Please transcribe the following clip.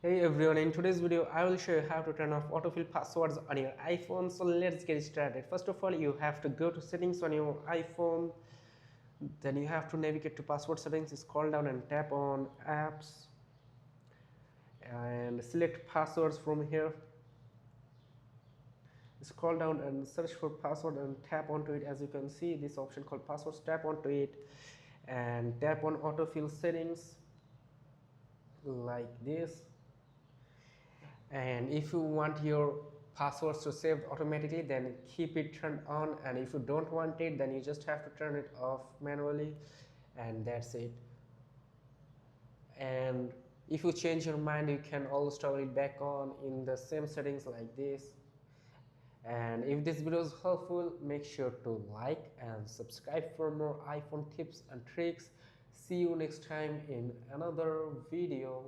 Hey everyone, in today's video I will show you how to turn off autofill passwords on your iPhone. So let's get started. First of all, you have to go to settings on your iPhone. Then you have to navigate to password settings, scroll down and tap on apps and select passwords from here. Scroll down and search for password and tap onto it. As you can see, this option called passwords, tap onto it and tap on autofill settings like this. And if you want your passwords to save automatically, then keep it turned on, and if you don't want it, then you just have to turn it off manually, and that's it. And if you change your mind, you can always toggle it back on in the same settings like this. And if this video is helpful, make sure to like and subscribe for more iPhone tips and tricks. See you next time in another video.